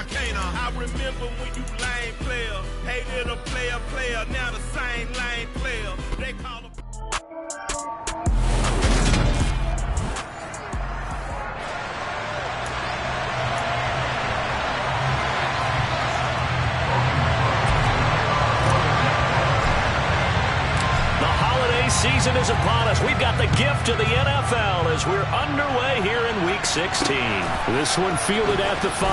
now, can't I? I remember when you lame player, hated a player, now the same lame player. They call him. Season is upon us. We've got the gift of the NFL as we're underway here in Week 16. This one fielded at the 5.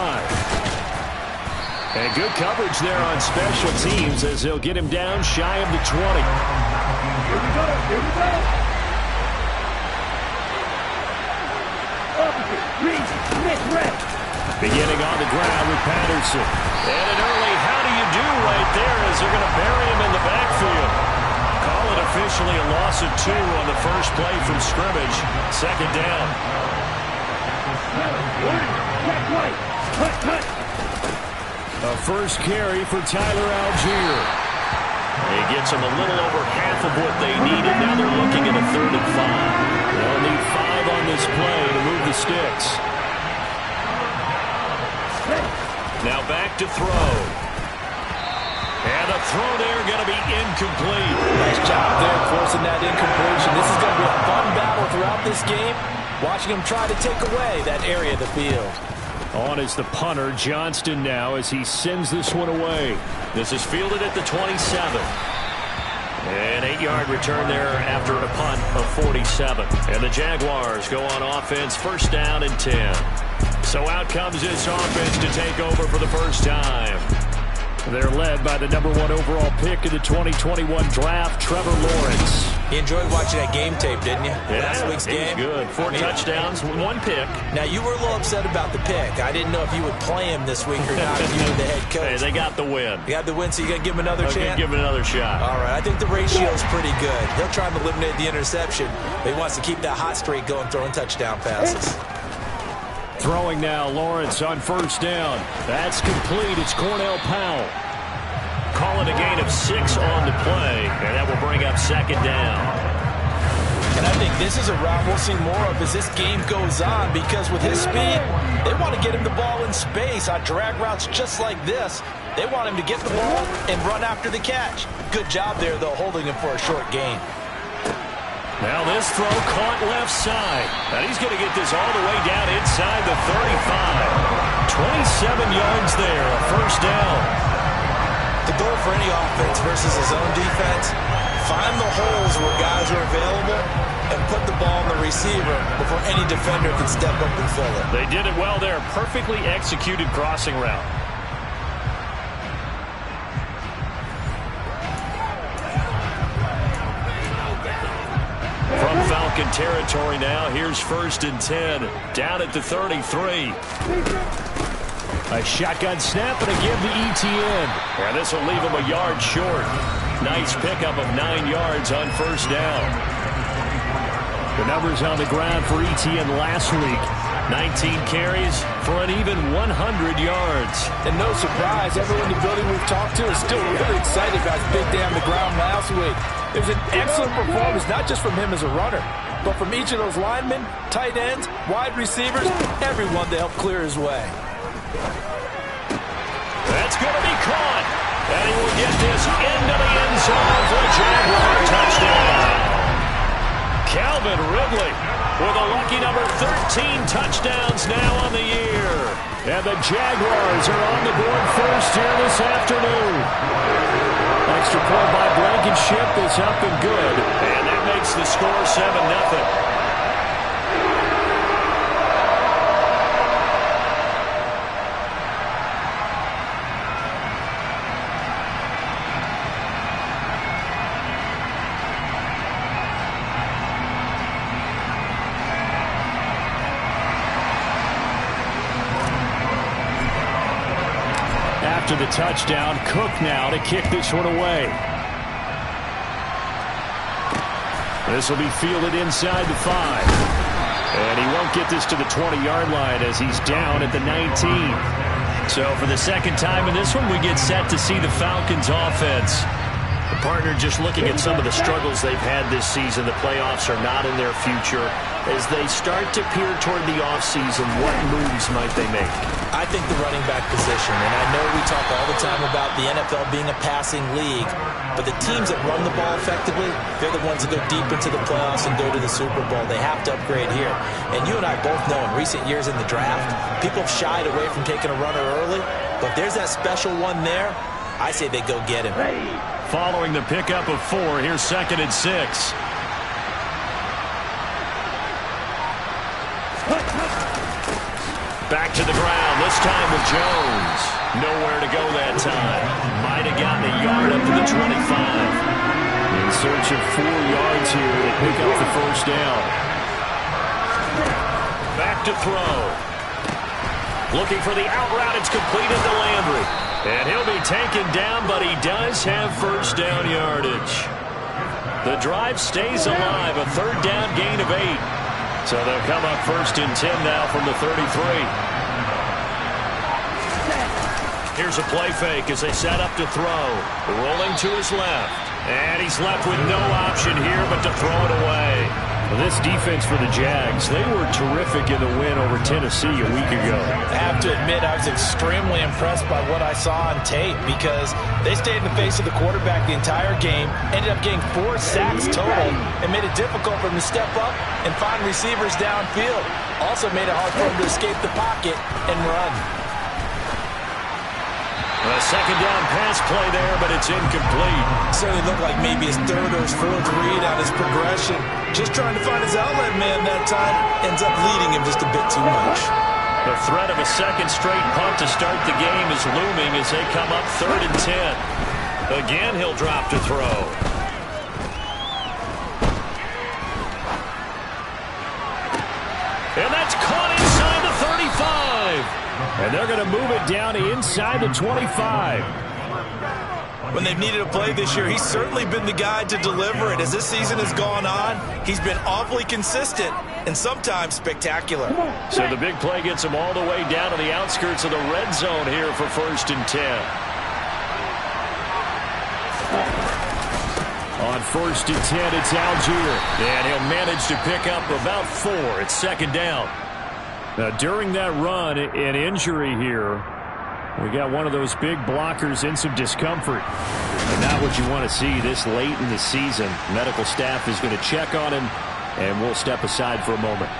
And good coverage there on special teams as they'll get him down shy of the 20. Here we go. Here we go. Beginning on the ground with Patterson. And an early how do you do right there as they're going to bury him in the backfield. Call it officially a loss of 2 on the first play from scrimmage. Second down. A first carry for Tyler Algier. He gets them a little over half of what they needed. Now they're looking at a 3rd and 5. They'll need 5 on this play to move the sticks. Now back to throw. And a throw there going to be incomplete. Nice job there forcing that incompletion. This is going to be a fun battle throughout this game. Watching him try to take away that area of the field. On is the punter, Johnston now as he sends this one away. This is fielded at the 27. An 8-yard return there after a punt of 47. And the Jaguars go on offense, first down and 10. So out comes this offense to take over for the first time. They're led by the number 1 overall pick in the 2021 draft, Trevor Lawrence. You enjoyed watching that game tape, didn't you? Yeah, last week's game. Good. 4 touchdowns, 1 pick. Now, you were a little upset about the pick. I didn't know if you would play him this week or not if you were the head coach. Hey, they got the win. You got the win, so you got to give him another chance? Give him another shot. All right. I think the ratio is pretty good. He'll try to eliminate the interception, but he wants to keep that hot streak going, throwing touchdown passes. Throwing now, Lawrence on first down. That's complete. It's Cornell Powell. Call it a gain of 6 on the play, and that will bring up second down. And I think this is a route we'll see more of as this game goes on, because with his speed, they want to get him the ball in space on drag routes just like this. They want him to get the ball and run after the catch. Good job there, though, holding him for a short gain. Now this throw caught left side. And he's going to get this all the way down inside the 35. 27 yards there, a first down. The goal for any offense versus his own defense, find the holes where guys are available and put the ball on the receiver before any defender can step up and fill it. They did it well there. Perfectly executed crossing route. From Falcon territory now, here's 1st and 10. Down at the 33. A shotgun snap and a give to Etienne. And this will leave him a yard short. Nice pickup of 9 yards on first down. The numbers on the ground for Etienne last week. 19 carries for an even 100 yards. And no surprise, everyone in the building we've talked to is still really excited about his big day on the ground last week. It was an excellent performance, not just from him as a runner, but from each of those linemen, tight ends, wide receivers, everyone to help clear his way. That's going to be caught. And he will get this into the end zone for a Jaguar touchdown. Calvin Ridley with a lucky number 13 touchdowns now on the year. And the Jaguars are on the board first here this afternoon. Extra point by Blankenship is up and good. And that makes the score 7-0. After the touchdown, Cook now to kick this one away. This will be fielded inside the 5. And he won't get this to the 20-yard line as he's down at the 19. So for the second time in this one, we get set to see the Falcons offense. The partner just looking at some of the struggles they've had this season. The playoffs are not in their future. as they start to peer toward the offseason, what moves might they make? I think the running back position, and I know we talk all the time about the NFL being a passing league, but the teams that run the ball effectively, they're the ones that go deep into the playoffs and go to the Super Bowl. They have to upgrade here. And you and I both know in recent years in the draft, people have shied away from taking a runner early, but if there's that special one there, I say they go get him. Following the pickup of 4, here's 2nd and 6. Back to the ground, this time with Jones. Nowhere to go that time. Might have gotten a yard up to the 25. In search of 4 yards here to pick up the first down. Back to throw. Looking for the out route, it's completed to Landry. And he'll be taken down, but he does have first down yardage. The drive stays alive, a 3rd down gain of 8. So they'll come up 1st and 10 now from the 33. Here's a play fake as they set up to throw. Rolling to his left. And he's left with no option here but to throw it away. Well, this defense for the Jags, they were terrific in the win over Tennessee a week ago. I have to admit, I was extremely impressed by what I saw on tape because they stayed in the face of the quarterback the entire game, ended up getting 4 sacks total, and made it difficult for him to step up and find receivers downfield. Also made it hard for him to escape the pocket and run. A 2nd down pass play there, but it's incomplete. Certainly looked like maybe his 3rd or his 4th read on his progression. Just trying to find his outlet man that time. Ends up leading him just a bit too much. The threat of a 2nd straight punt to start the game is looming as they come up 3rd and 10. Again, he'll drop to throw. And that's caught inside the 35. And they're going to move it down to inside the 25. When they've needed a play this year, he's certainly been the guy to deliver it. As this season has gone on, he's been awfully consistent and sometimes spectacular. So the big play gets him all the way down to the outskirts of the red zone here for 1st and 10. On 1st and 10, it's Algier. And he'll manage to pick up about 4. It's 2nd down. Now, during that run, an injury here, we got one of those big blockers in some discomfort. And not what you want to see this late in the season. Medical staff is going to check on him, and we'll step aside for a moment.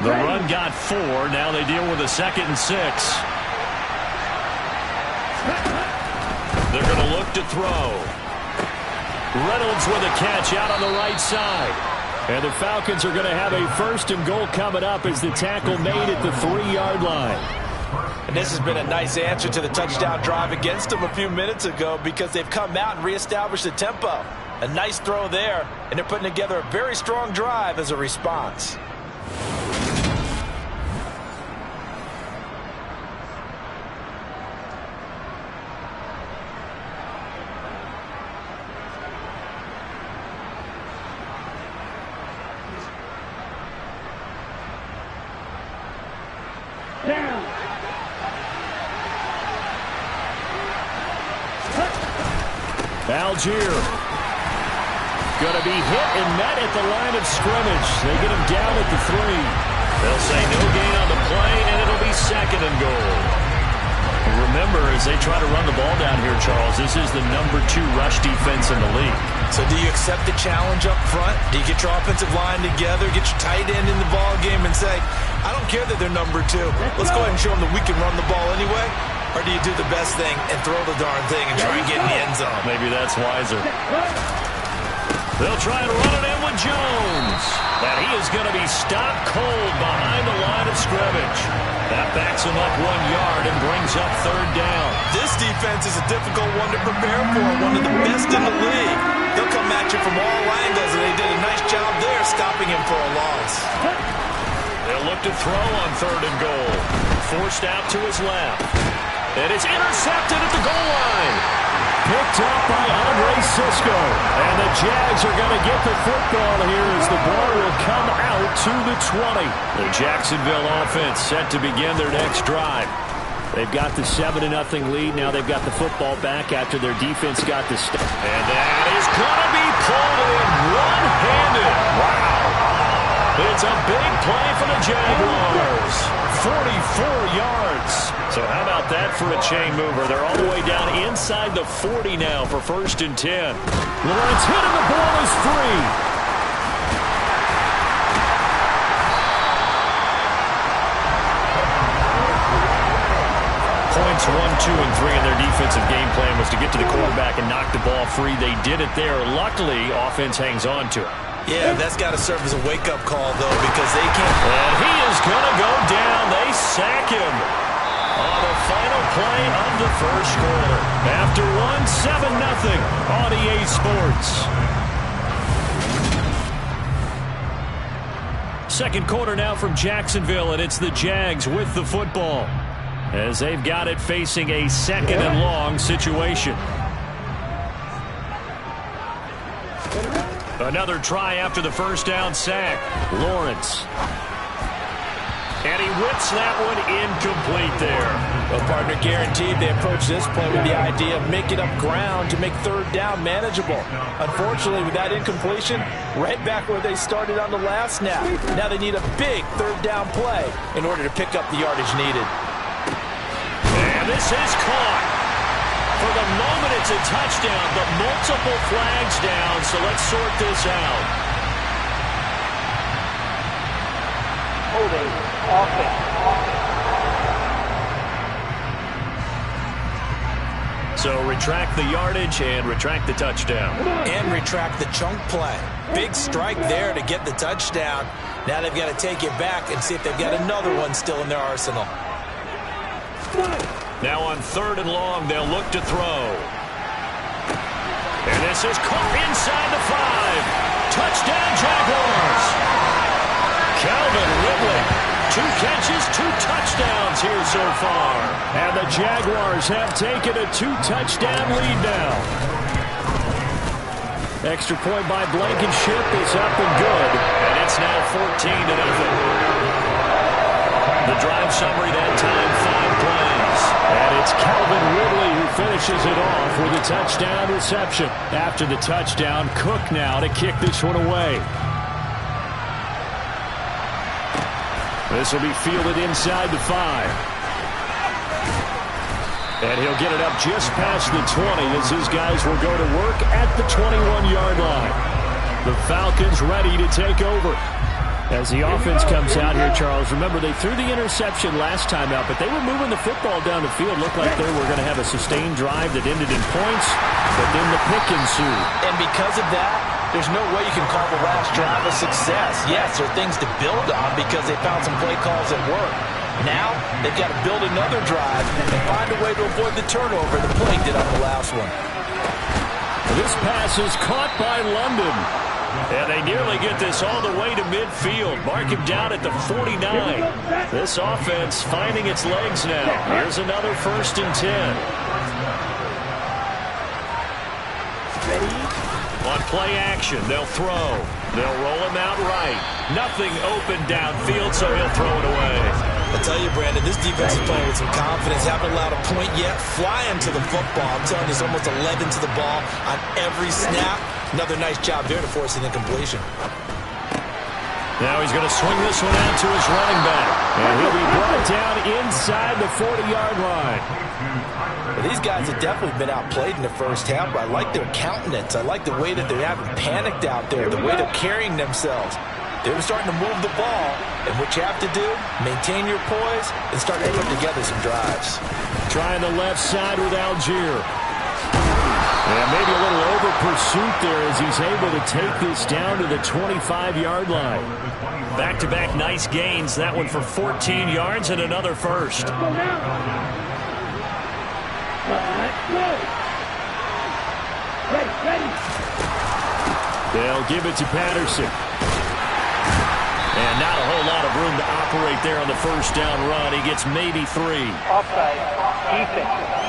The run got 4. Now they deal with a 2nd and 6. They're going to look to throw. Reynolds with a catch out on the right side. And the Falcons are going to have a 1st and goal coming up as the tackle made at the 3-yard line. And this has been a nice answer to the touchdown drive against them a few minutes ago because they've come out and reestablished the tempo. A nice throw there, and they're putting together a very strong drive as a response. Algier going to be hit and met at the line of scrimmage. They get him down at the 3. They'll say no gain on the play, and it'll be 2nd and goal. Remember, as they try to run the ball down here, Charles, this is the #2 rush defense in the league. So do you accept the challenge up front? Do you get your offensive line together, get your tight end in the ball game and say, I don't care that they're #2. Let's go ahead and show them that we can run the ball anyway? Or do you do the best thing and throw the darn thing and try and get in the end zone? Maybe that's wiser. They'll try and run it in with Jones. And he is going to be stopped cold behind the line of scrimmage. That backs him up 1 yard and brings up 3rd down. This defense is a difficult one to prepare for, one of the best in the league. They'll come at you from all angles, and they did a nice job there stopping him for a loss. They'll look to throw on 3rd and goal. Forced out to his left. And it's intercepted at the goal line. Picked up by Andre Cisco. And the Jags are going to get the football here as the ball will come out to the 20. The Jacksonville offense set to begin their next drive. They've got the 7-0 lead. Now they've got the football back after their defense got the stop. And that is going to be pulled in one-handed. Wow. It's a big play for the Jaguars. 44 yards. So how about that for a chain mover? They're all the way down inside the 40 now for 1st and 10. Lawrence hit and the ball is free. Points 1, 2, and 3 in their defensive game plan was to get to the quarterback and knock the ball free. They did it there. Luckily, offense hangs on to it. Yeah, that's got to serve as a wake-up call, though, because they can't. And he is going to go down. They sack him on the final play of the first quarter. After 7-0 on EA Sports. Second quarter now from Jacksonville, and it's the Jags with the football, as they've got it facing a 2nd and long situation. Another try after the first down sack. Lawrence. And he whips that one incomplete there. Well, partner, guaranteed they approach this play with the idea of making up ground to make 3rd down manageable. Unfortunately, with that incompletion, right back where they started on the last snap. Now they need a big 3rd down play in order to pick up the yardage needed. And this is caught. For the moment, it's a touchdown, but multiple flags down, so let's sort this out. Holding offense. So retract the yardage and retract the touchdown. And retract the chunk play. Big strike there to get the touchdown. Now they've got to take it back and see if they've got another one still in their arsenal. Now on 3rd and long, they'll look to throw. And this is caught inside the 5. Touchdown, Jaguars. Calvin Ridley. 2 catches, 2 touchdowns here so far. And the Jaguars have taken a 2-touchdown lead now. Extra point by Blankenship is up and good. And it's now 14-0. The drive summary that time, 5 plays. And it's Calvin Ridley who finishes it off with a touchdown reception. After the touchdown, Cook now to kick this one away. This will be fielded inside the 5. And he'll get it up just past the 20 as his guys will go to work at the 21-yard line. The Falcons ready to take over. As the offense comes out here, Charles, remember they threw the interception last time out, but they were moving the football down the field. Looked like they were going to have a sustained drive that ended in points, but then the pick ensued. And because of that, there's no way you can call the last drive a success. Yes, there are things to build on because they found some play calls that work. Now, they've got to build another drive and find a way to avoid the turnover the play did on the last one. This pass is caught by London. And they nearly get this all the way to midfield. Mark him down at the 49. This offense finding its legs now. Here's another 1st and 10. On play action, they'll throw. They'll roll him out right. Nothing open downfield, so he'll throw it away. I'll tell you, Brandon, this defense is playing with some confidence. Haven't allowed a point yet. Flying to the football. I'm telling you, there's almost 11 to the ball on every snap. Another nice job there to force an incompletion. Now he's going to swing this one out to his running back. And he'll be brought down inside the 40-yard line. Well, these guys have definitely been outplayed in the first half, but I like their countenance. I like the way that they haven't panicked out there, the way they're carrying themselves. They're starting to move the ball, and what you have to do, maintain your poise and start to put together some drives. Trying the left side with Algier. And maybe a little over pursuit there as he's able to take this down to the 25-yard line. Back-to-back nice gains. That one for 14 yards and another first. They'll give it to Patterson. And not a whole lot of room to operate there on the first down run. He gets maybe 3. Offside. Defense.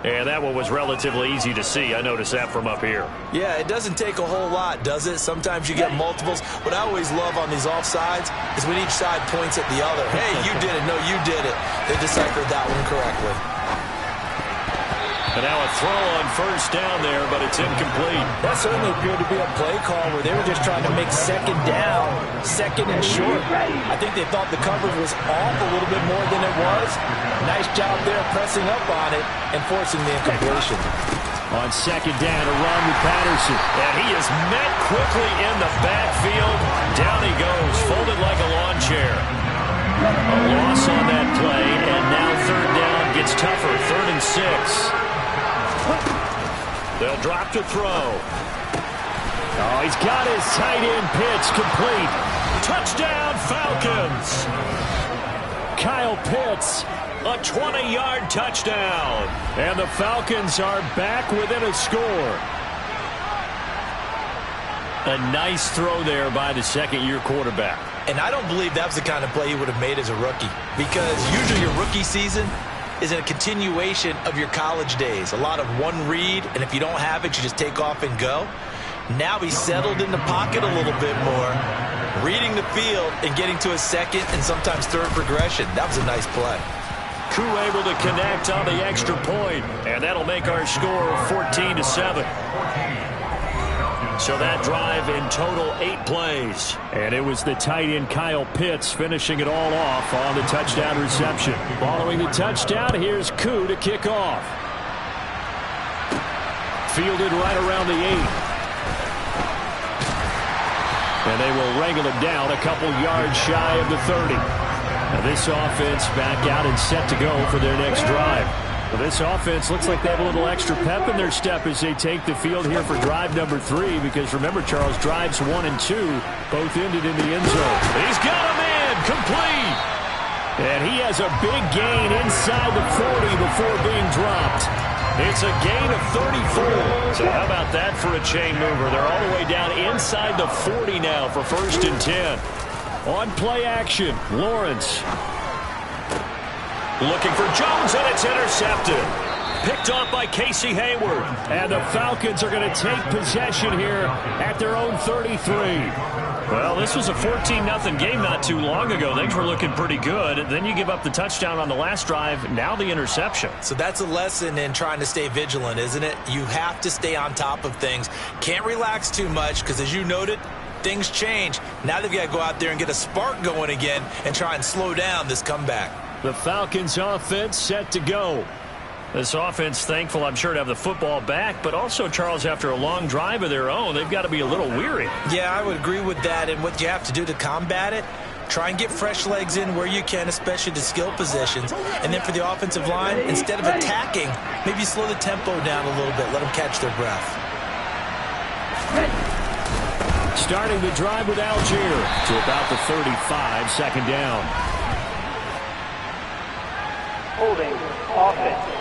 And that one was relatively easy to see. I noticed that from up here. Yeah, it doesn't take a whole lot, does it? Sometimes you get multiples. What I always love on these offsides is when each side points at the other. Hey, you did it. No, you did it. They deciphered that one correctly. And now a throw on first down there, but it's incomplete. That certainly appeared to be a play call where they were just trying to make second down, second and short. I think they thought the coverage was off a little bit more than it was. Nice job there pressing up on it and forcing the incompletion. On second down, a run with Patterson. And he is met quickly in the backfield. Down he goes, folded like a lawn chair. A loss on that play, and now third down gets tougher. 3rd and 6. They'll drop to throw. Oh, he's got his tight end pitch complete. Touchdown, Falcons. Kyle Pitts, a 20-yard touchdown. And the Falcons are back within a score. A nice throw there by the second-year quarterback. And I don't believe that was the kind of play he would have made as a rookie, because usually your rookie season is a continuation of your college days. A lot of one read, and if you don't have it, you just take off and go. Now he's settled in the pocket a little bit more, reading the field and getting to a second and sometimes third progression. That was a nice play. Koo able to connect on the extra point, and that'll make our score 14-7. So that drive in total 8 plays. And it was the tight end Kyle Pitts finishing it all off on the touchdown reception. Following the touchdown, here's Koo to kick off. Fielded right around the 8. And they will wrangle it down a couple yards shy of the 30. Now this offense back out and set to go for their next drive. Well, this offense looks like they have a little extra pep in their step as they take the field here for drive number 3. Because remember, Charles, drives 1 and 2 both ended in the end zone. He's got him in, complete. And he has a big gain inside the 40 before being dropped. It's a gain of 34. So how about that for a chain mover? They're all the way down inside the 40 now for 1st and 10. On play action, Lawrence. Looking for Jones, and it's intercepted. Picked off by Casey Hayward. And the Falcons are going to take possession here at their own 33. Well, this was a 14-0 game not too long ago. Things were looking pretty good. And then you give up the touchdown on the last drive. Now the interception. So that's a lesson in trying to stay vigilant, isn't it? You have to stay on top of things. Can't relax too much because, as you noted, things change. Now they've got to go out there and get a spark going again and try and slow down this comeback. The Falcons offense set to go. This offense thankful, I'm sure, to have the football back, but also, Charles, after a long drive of their own, they've got to be a little weary. Yeah, I would agree with that, and what you have to do to combat it, try and get fresh legs in where you can, especially the skill positions. And then for the offensive line, instead of attacking, maybe slow the tempo down a little bit, let them catch their breath. Starting the drive with Algier to about the 35, 2nd down. Holding, offense.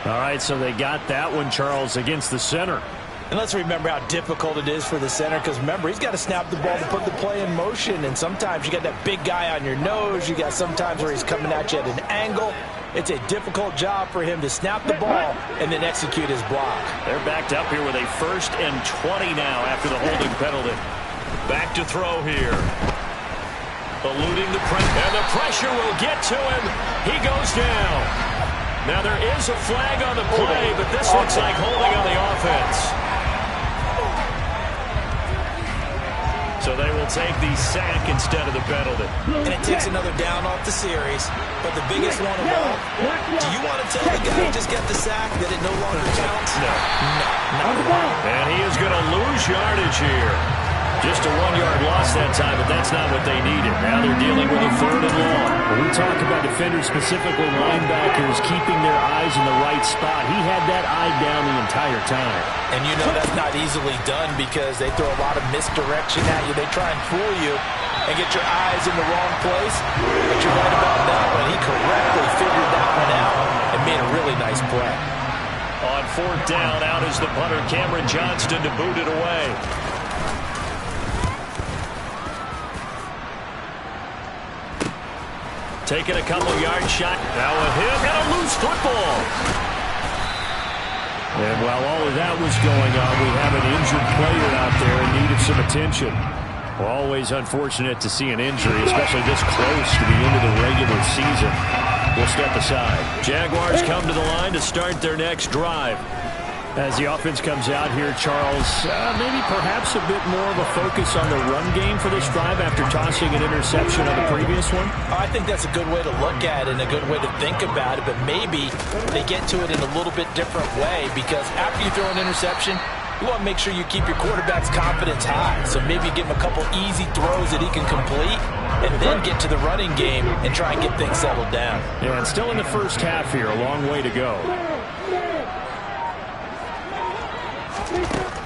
All right, so they got that one, Charles, against the center. And let's remember how difficult it is for the center, because remember, he's got to snap the ball to put the play in motion, and sometimes you got that big guy on your nose. You got sometimes where he's coming at you at an angle. It's a difficult job for him to snap the ball and then execute his block. They're backed up here with a 1st and 20 now after the holding penalty. Back to throw here. Eluding the pressure, and the pressure will get to him. He goes down. Now there is a flag on the play, but this looks like holding on the offense. So they will take the sack instead of the penalty. And it takes another down off the series. But the biggest one of all, do you want to tell the guy who just got the sack that it no longer counts? No. Not at all. And he is going to lose yardage here. Just a 1-yard loss that time, but that's not what they needed. Now they're dealing with a 3rd and long. When we talk about defenders, specifically linebackers, keeping their eyes in the right spot, he had that eye down the entire time. And you know that's not easily done because they throw a lot of misdirection at you. They try and fool you and get your eyes in the wrong place. But you're right about that one. He correctly figured that one out and made a really nice play. On 4th down, out is the punter, Cameron Johnston, to boot it away. Taking a couple-yard shot. Now a hit and a loose football. And while all of that was going on, we have an injured player out there in need of some attention. Well, always unfortunate to see an injury, especially this close to the end of the regular season. We'll step aside. Jaguars come to the line to start their next drive. As the offense comes out here, Charles, maybe perhaps a bit more of a focus on the run game for this drive after tossing an interception on the previous one? I think that's a good way to look at it and a good way to think about it, but maybe they get to it in a little bit different way, because after you throw an interception, you want to make sure you keep your quarterback's confidence high. So maybe give him a couple easy throws that he can complete and then get to the running game and try and get things settled down. Yeah, and still in the first half here, a long way to go.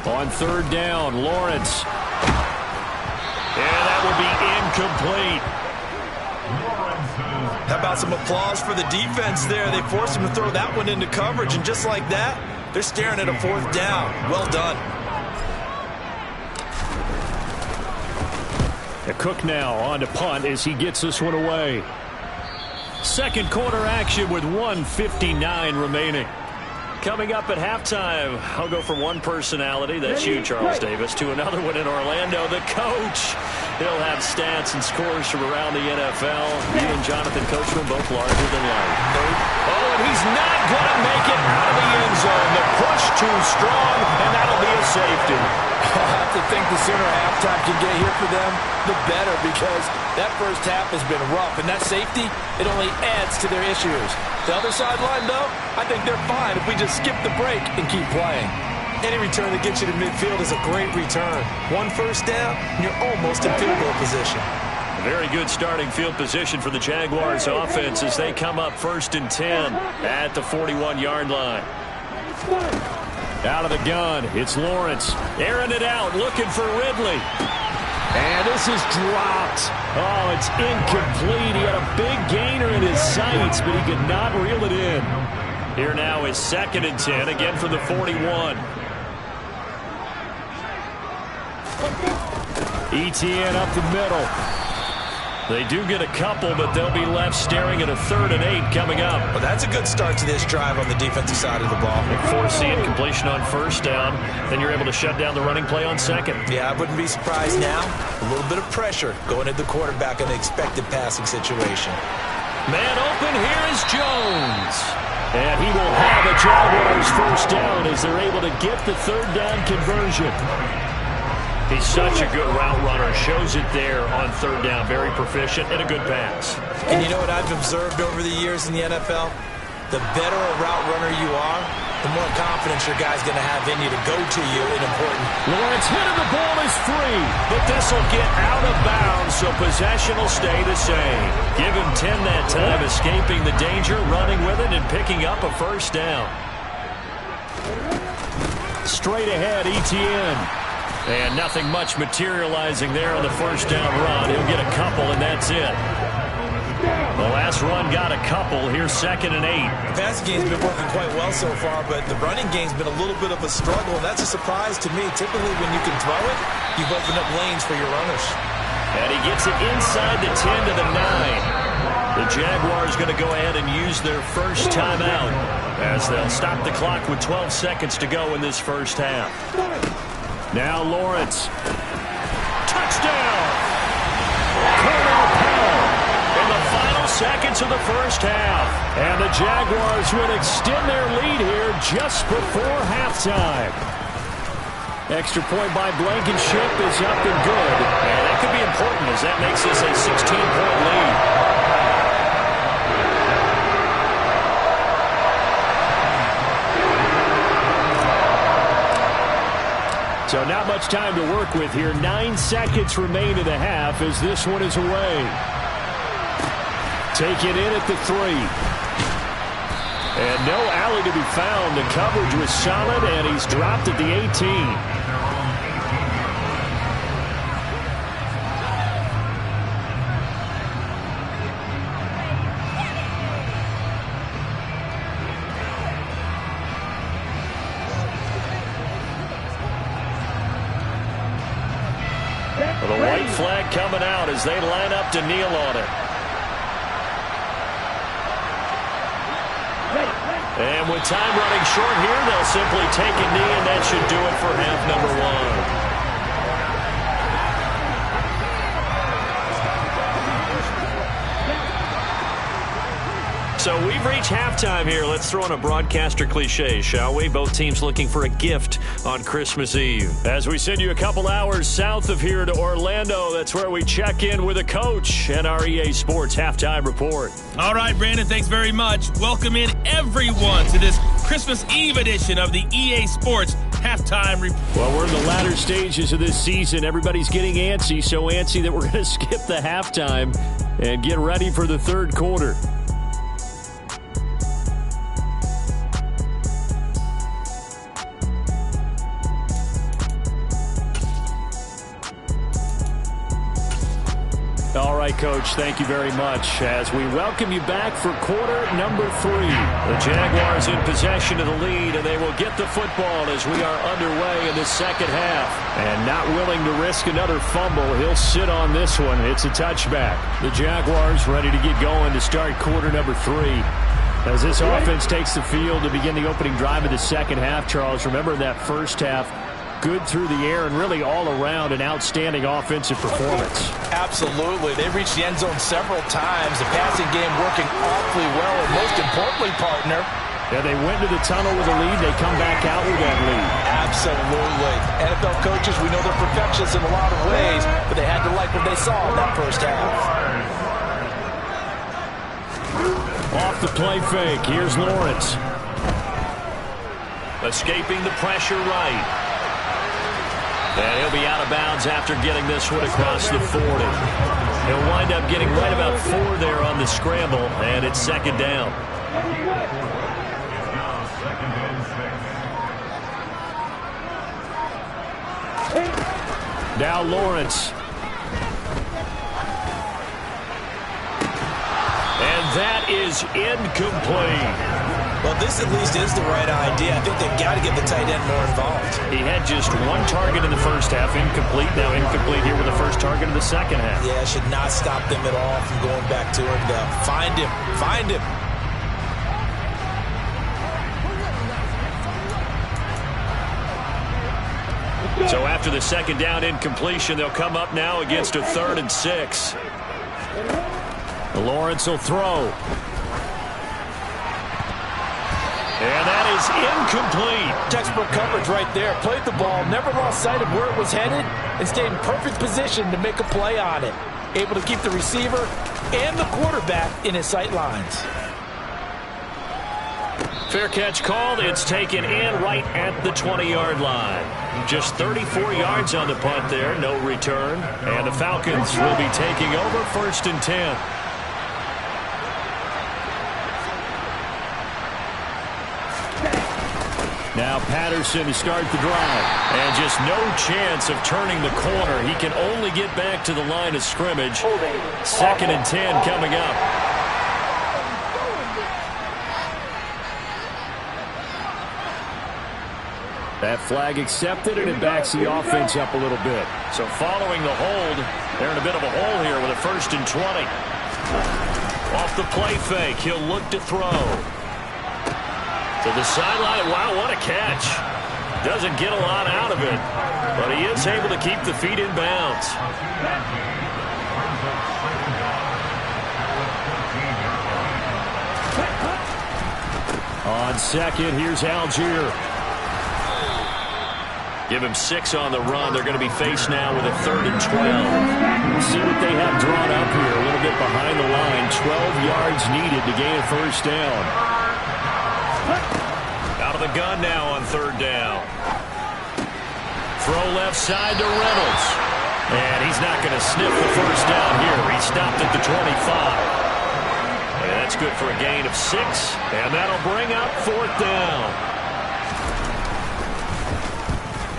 On third down, Lawrence. And that will be incomplete. How about some applause for the defense there? They forced him to throw that one into coverage, and just like that, they're staring at a fourth down. Well done. Cook now on to punt as he gets this one away. Second quarter action with 1:59 remaining. Coming up at halftime, I'll go from one personality, that's you, Charles Davis, to another one in Orlando, the coach. He'll have stats and scores from around the NFL. You and Jonathan Coachman both larger than life. Oh, and he's not going to make it out of the end zone. The push too strong, and that'll be a safety. I have to think the sooner halftime can get here for them, the better, because that first half has been rough, and that safety, it only adds to their issues. The other sideline, though, I think they're fine if we just skip the break and keep playing. Any return that gets you to midfield is a great return. One first down, and you're almost in field goal position. A very good starting field position for the Jaguars offense as they come up 1st and 10 at the 41-yard line. Out of the gun, it's Lawrence. Airing it out, looking for Ridley. And this is dropped. Oh, it's incomplete. He had a big gainer in his sights, but he could not reel it in. Here now is 2nd and 10, again from the 41. ETN up the middle. They do get a couple, but they'll be left staring at a 3rd and 8 coming up. Well, that's a good start to this drive on the defensive side of the ball. They force the incompletion on 1st down, then you're able to shut down the running play on 2nd. Yeah, I wouldn't be surprised now. A little bit of pressure going at the quarterback in an expected passing situation. Man open, here is Jones. And he will have a Jaguars 1st down as they're able to get the 3rd down conversion. He's such a good route runner. Shows it there on 3rd down. Very proficient and a good pass. And you know what I've observed over the years in the NFL? The better a route runner you are, the more confidence your guy's going to have in you to go to you in important. Lawrence hit and the ball is free, but this will get out of bounds, so possession will stay the same. Give him 10 that time, escaping the danger, running with it, and picking up a 1st down. Straight ahead, ETN. And nothing much materializing there on the 1st down run. He'll get a couple, and that's it. The last run got a couple. Here's 2nd and 8. The passing game's been working quite well so far, but the running game's been a little bit of a struggle, and that's a surprise to me. Typically, when you can throw it, you've opened up lanes for your runners. And he gets it inside the 10 to the 9. The Jaguars going to go ahead and use their first timeout as they'll stop the clock with 12 seconds to go in this first half. Now Lawrence. Touchdown! Cordell Powell in the final seconds of the first half. And the Jaguars would extend their lead here just before halftime. Extra point by Blankenship is up and good. And that could be important as that makes this a 16-point lead. So not much time to work with here. 9 seconds remain in the half as this one is away. Take it in at the 3. And no alley to be found. The coverage was solid, and he's dropped at the 18. The white flag coming out as they line up to kneel on it. And with time running short here, they'll simply take a knee, and that should do it for half number one. So we've reached halftime here. Let's throw in a broadcaster cliche, shall we? Both teams looking for a gift on Christmas Eve. As we send you a couple hours south of here to Orlando, that's where we check in with a coach and our EA Sports Halftime Report. All right, Brandon, thanks very much. Welcome in everyone to this Christmas Eve edition of the EA Sports Halftime Report. Well, we're in the latter stages of this season. Everybody's getting antsy, so antsy that we're going to skip the halftime and get ready for the third quarter. All right, Coach, thank you very much as we welcome you back for quarter number 3. The Jaguars in possession of the lead, and they will get the football as we are underway in the second half. And not willing to risk another fumble, he'll sit on this one. It's a touchback. The Jaguars ready to get going to start quarter number 3. As this offense takes the field to begin the opening drive of the second half, Charles, remember that first half, good through the air and really all around an outstanding offensive performance. Absolutely. They reached the end zone several times. The passing game working awfully well, and most importantly, partner, yeah, they went to the tunnel with a lead. They come back out with that lead. Absolutely. NFL coaches, we know they're perfectionists in a lot of ways, but they had to like what they saw in that first half. Off the play fake. Here's Lawrence. Escaping the pressure right. And he'll be out of bounds after getting this one across the 40. He'll wind up getting right about 4 there on the scramble, and it's second down. Now Lawrence. And that is incomplete. Well, this at least is the right idea. I think they've got to get the tight end more involved. He had just 1 target in the first half, incomplete. Now incomplete here with the first target of the second half. Yeah, should not stop them at all from going back to him. Find him. Find him. So after the second down incompletion, they'll come up now against a 3rd and 6. Lawrence will throw. And that is incomplete. Textbook coverage right there. Played the ball, never lost sight of where it was headed, and stayed in perfect position to make a play on it. Able to keep the receiver and the quarterback in his sight lines. Fair catch called. It's taken in right at the 20-yard line. Just 34 yards on the punt there. No return. And the Falcons will be taking over 1st and 10. Now Patterson to start the drive. And just no chance of turning the corner. He can only get back to the line of scrimmage. 2nd and 10 coming up. That flag accepted, and it backs the offense up a little bit. So following the hold, they're in a bit of a hole here with a 1st and 20. Off the play fake, he'll look to throw. To the sideline. Wow, what a catch. Doesn't get a lot out of it, but he is able to keep the feet in bounds. On second, here's Algier. Give him 6 on the run. They're going to be faced now with a 3rd and 12. We'll see what they have drawn up here. A little bit behind the line. 12 yards needed to gain a 1st down. Out of the gun now on 3rd down. Throw left side to Reynolds. And he's not going to sniff the 1st down here. He stopped at the 25. And that's good for a gain of 6. And that'll bring up 4th down.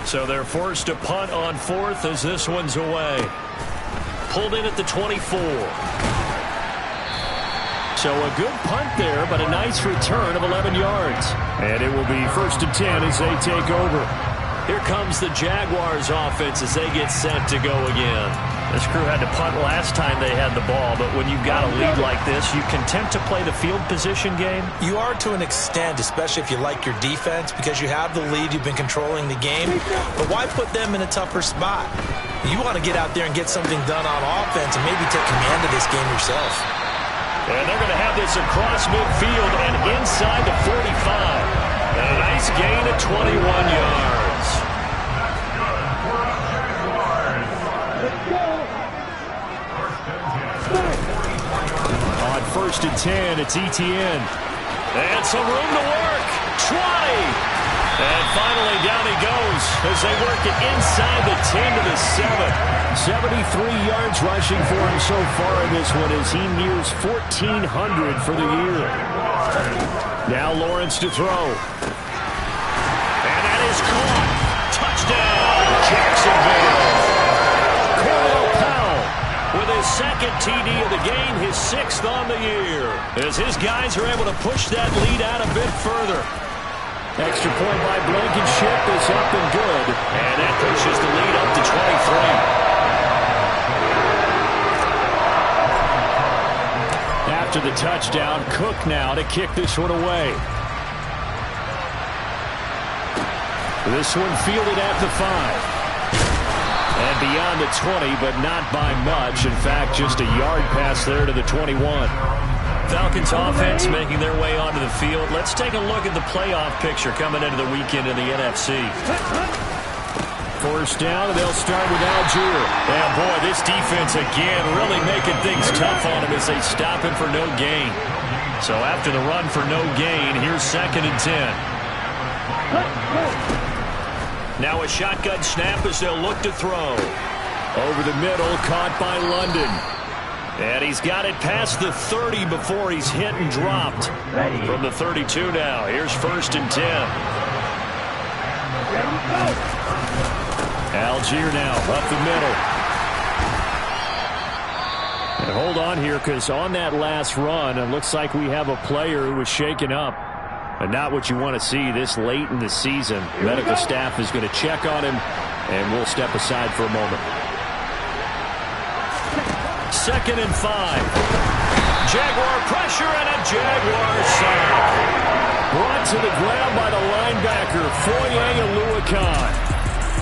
So they're forced to punt on 4th as this one's away. Pulled in at the 24. So a good punt there, but a nice return of 11 yards. And it will be 1st and 10 as they take over. Here comes the Jaguars offense as they get set to go again. This crew had to punt last time they had the ball, but when you've got a lead like this, you content to play the field position game? You are to an extent, especially if you like your defense, because you have the lead, you've been controlling the game. But why put them in a tougher spot? You want to get out there and get something done on offense and maybe take command of this game yourself. And they're going to have this across midfield and inside the 45. And a nice gain of 21 yards. On 1st and 10, it's Etienne. And some room to work. 20. And finally down he goes as they work it inside the 10 to the 7. 73 yards rushing for him so far in this one as he nears 1,400 for the year. Now Lawrence to throw. And that is caught. Touchdown, Jacksonville. Cordell Powell with his second TD of the game, his 6th on the year. As his guys are able to push that lead out a bit further. Extra point by Blankenship is up and good. And that pushes the lead up to 23. After the touchdown, Cook now to kick this one away. This one fielded at the 5. And beyond the 20, but not by much. In fact, just a yard pass there to the 21. Falcons offense making their way onto the field. Let's take a look at the playoff picture coming into the weekend in the NFC. First down, and they'll start with Algier. And boy, this defense again really making things tough on him as they stop him for no gain. So after the run for no gain, here's 2nd and 10. Now a shotgun snap as they'll look to throw. Over the middle, caught by London. And he's got it past the 30 before he's hit and dropped. From the 32 now, here's 1st and 10. Algier now up the middle. And hold on here, because on that last run, it looks like we have a player who was shaken up. But not what you want to see this late in the season. Medical staff is going to check on him, and we'll step aside for a moment. 2nd and 5. Jaguar pressure and a Jaguar sack. Brought to the ground by the linebacker, Foye Oluokun.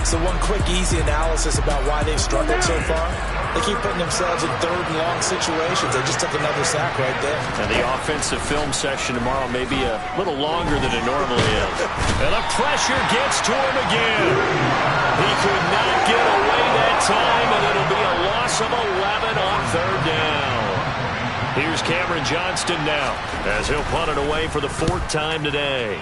So one quick, easy analysis about why they've struggled so far. They keep putting themselves in 3rd and long situations. They just took another sack right there. And the offensive film session tomorrow may be a little longer than it normally is. And the pressure gets to him again. He could not get away that time, and it'll be a loss of 11 on 3rd down. Here's Cameron Johnston now as he'll punt it away for the 4th time today.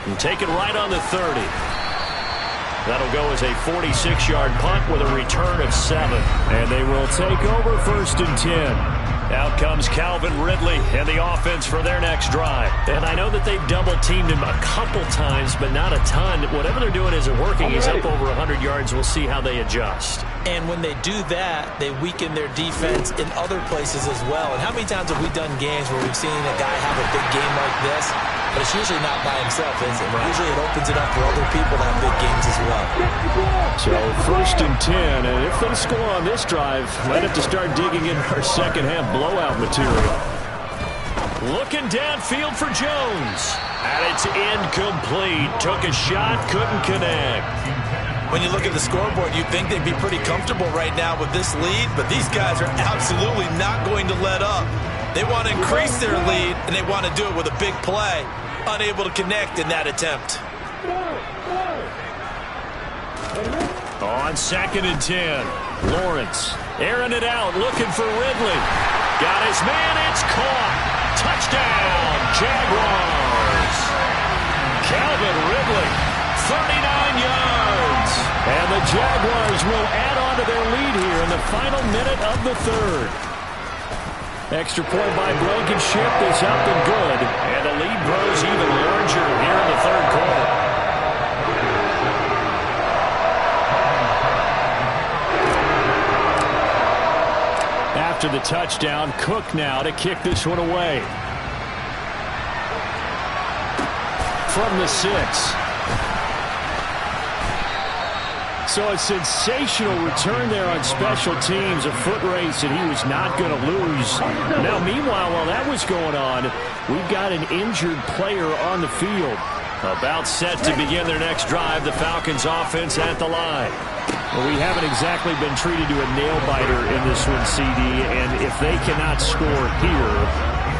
And take it right on the 30. That'll go as a 46-yard punt with a return of 7. And they will take over 1st and 10. Out comes Calvin Ridley and the offense for their next drive. And I know that they've double-teamed him a couple times, but not a ton. Whatever they're doing isn't working. He's up over 100 yards. We'll see how they adjust. And when they do that, they weaken their defense in other places as well. And how many times have we done games where we've seen a guy have a big game like this? But it's usually not by himself, is it? Usually it opens it up for other people to have big games as well. So 1st and 10, and if they score on this drive, might have to start digging in our second-half blowout material. Looking downfield for Jones. And it's incomplete. Took a shot, couldn't connect. When you look at the scoreboard, you'd think they'd be pretty comfortable right now with this lead, but these guys are absolutely not going to let up. They want to increase their lead, and they want to do it with a big play. Unable to connect in that attempt. On 2nd and 10, Lawrence airing it out, looking for Ridley. Got his man, it's caught. Touchdown, Jaguars. Calvin Ridley, 39 yards. And the Jaguars will add on to their lead here in the final minute of the 3rd. Extra point by Blankenship is up and good. And the lead grows even larger here in the 3rd quarter. After the touchdown, Cook now to kick this one away. From the 6. So a sensational return there on special teams, a foot race that he was not going to lose. Now, meanwhile, while that was going on, we've got an injured player on the field. About set to begin their next drive, the Falcons offense at the line. Well, we haven't exactly been treated to a nail-biter in this one, CD, and if they cannot score here,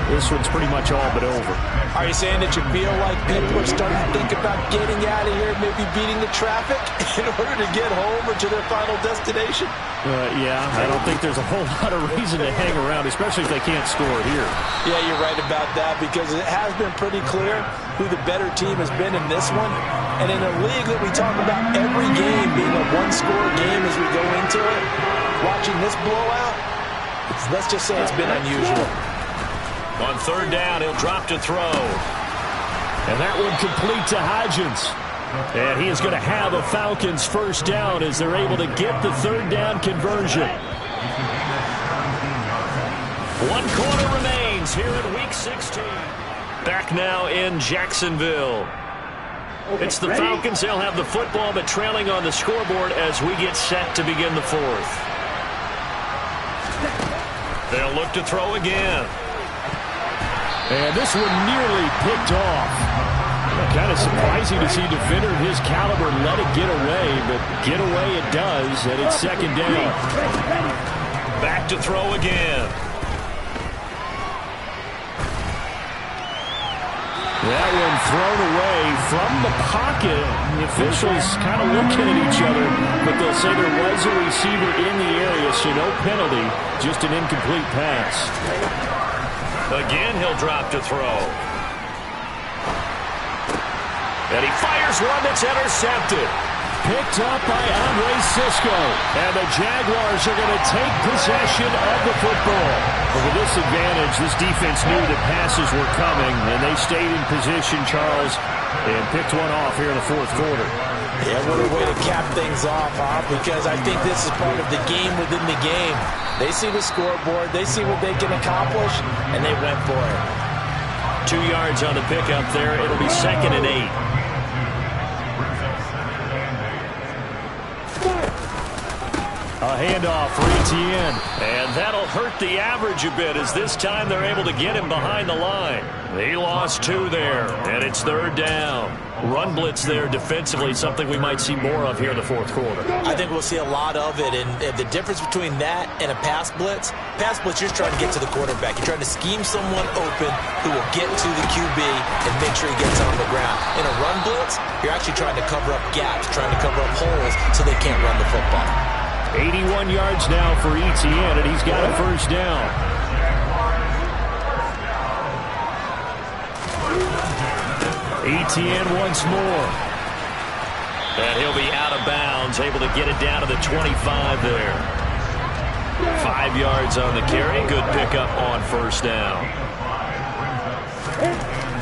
this one's pretty much all but over. Are you saying that you feel like people are starting to think about getting out of here, maybe beating the traffic in order to get home or to their final destination? Yeah, I don't think there's a whole lot of reason to hang around, especially if they can't score here. Yeah, you're right about that, because it has been pretty clear who the better team has been in this one. And in a league that we talk about every game being a one-score game as we go into it, watching this blowout, let's just say it's been unusual. On third down, he'll drop to throw. And that one complete to Hodgins. And he is going to have a Falcons first down as they're able to get the third down conversion. 1 quarter remains here in Week 16. Back now in Jacksonville. It's the Falcons. They'll have the football, but trailing on the scoreboard as we get set to begin the fourth. They'll look to throw again. And this one nearly picked off. Kind of surprising to see a defender of his caliber let it get away, but get away it does, and it's second down. Back to throw again. That one thrown away from the pocket. The officials kind of looking at each other, but they'll say there was a receiver in the area, so no penalty, just an incomplete pass. Again, he'll drop to throw. And he fires one that's intercepted. Picked up by Andre Cisco. And the Jaguars are going to take possession of the football. But with this advantage, this defense knew that passes were coming, and they stayed in position, Charles, and picked one off here in the fourth quarter. Yeah, what a way to cap things off, huh? Because I think this is part of the game within the game. They see the scoreboard, they see what they can accomplish, and they went for it. 2 yards on the pickup there. It'll be 2nd and 8. A handoff for Etienne. And that'll hurt the average a bit as this time they're able to get him behind the line. He lost 2 there, and it's third down. Run blitz there defensively, something we might see more of here in the fourth quarter. I think we'll see a lot of it, and the difference between that and a pass blitz, you're trying to get to the quarterback. You're trying to scheme someone open who will get to the QB and make sure he gets on the ground. In a run blitz, you're actually trying to cover up gaps, trying to cover up holes so they can't run the football. 81 yards now for Etienne, and he's got a first down. Etienne once more. And he'll be out of bounds, able to get it down to the 25 there. 5 yards on the carry. Good pickup on first down.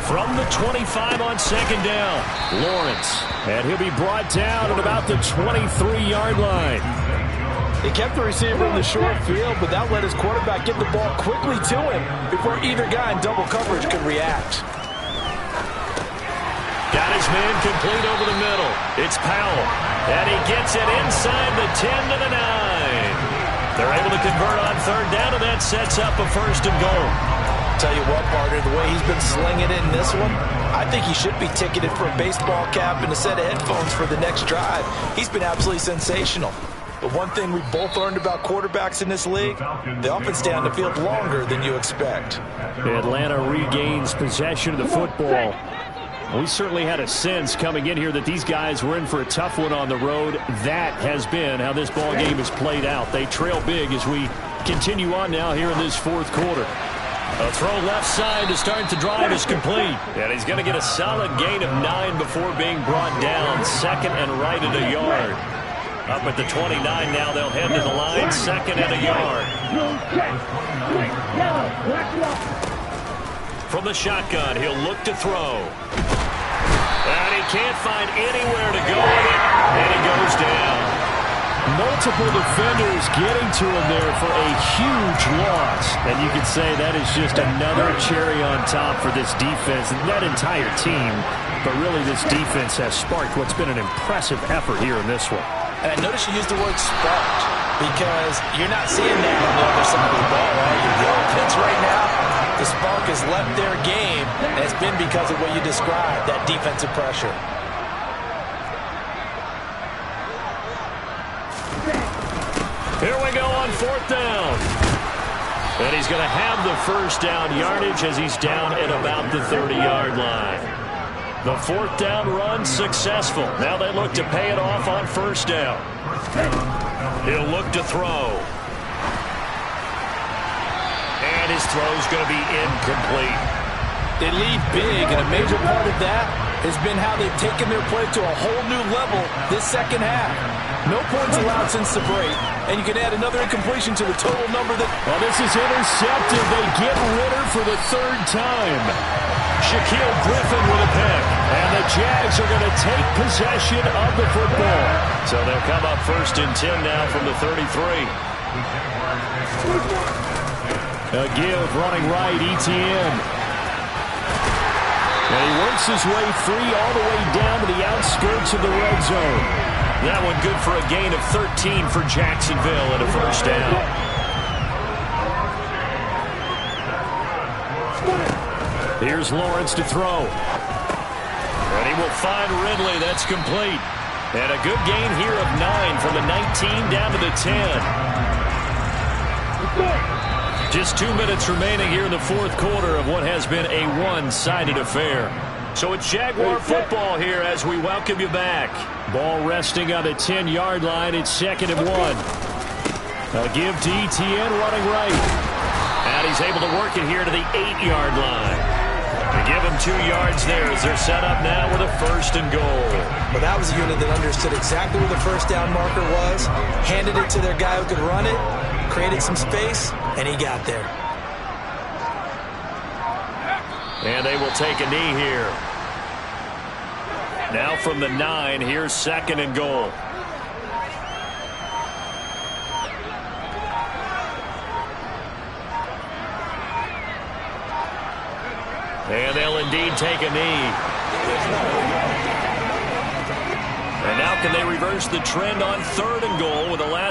From the 25 on second down, Lawrence. And he'll be brought down at about the 23-yard line. He kept the receiver in the short field, but that let his quarterback get the ball quickly to him before either guy in double coverage could react. Got his man complete over the middle. It's Powell. And he gets it inside the 10 to the 9. They're able to convert on third down, and that sets up a first and goal. Tell you what, partner, the way he's been slinging it in this one, I think he should be ticketed for a baseball cap and a set of headphones for the next drive. He's been absolutely sensational. But one thing we both learned about quarterbacks in this league, they often stay on the field longer than you expect. Atlanta regains possession of the football. We certainly had a sense coming in here that these guys were in for a tough one on the road. That has been how this ball game has played out. They trail big as we continue on now here in this fourth quarter. A throw left side to start the drive is complete. And he's going to get a solid gain of 9 before being brought down. Second and right at a yard. Up at the 29 now, they'll head to the line. Second and a yard. From the shotgun, he'll look to throw. And he can't find anywhere to go with it. And he goes down. Multiple defenders getting to him there for a huge loss. And you could say that is just another cherry on top for this defense and that entire team. But really, this defense has sparked what's been an impressive effort here in this one. And I notice you use the word sparked because you're not seeing that on the other side of the ball, are you? The offense right now, the spark has left their game, and it's been because of what you described, that defensive pressure. Here we go on 4th down. And he's going to have the first down yardage as he's down at about the 30-yard line. The 4th down run successful. Now they look to pay it off on 1st down. He'll look to throw. And his throw's going to be incomplete. They lead big, and a major part of that has been how they've taken their play to a whole new level this second half. No points allowed since the break, and you can add another incompletion to the total number that... Well, this is intercepted. They get Ritter for the 3rd time. Shaquille Griffin with a pick. And the Jags are going to take possession of the football. So they'll come up 1st and 10 now from the 33. A give running right, Etienne. And he works his way free all the way down to the outskirts of the red zone. That one good for a gain of 13 for Jacksonville and a 1st down. Here's Lawrence to throw. And he will find Ridley. That's complete. And a good gain here of 9 from the 19 down to the 10. Just 2 minutes remaining here in the 4th quarter of what has been a one-sided affair. So it's Jaguar football here as we welcome you back. Ball resting on the 10-yard line. It's 2nd and 1. A give to Etienne running right. And he's able to work it here to the 8-yard line. They give him 2 yards there as they're set up now with a 1st and goal. Well, that was a unit that understood exactly where the 1st down marker was, handed it to their guy who could run it, created some space, and he got there. And they will take a knee here. Now from the 9, here's 2nd and goal. And they'll indeed take a knee. And now can they reverse the trend on 3rd and goal with the last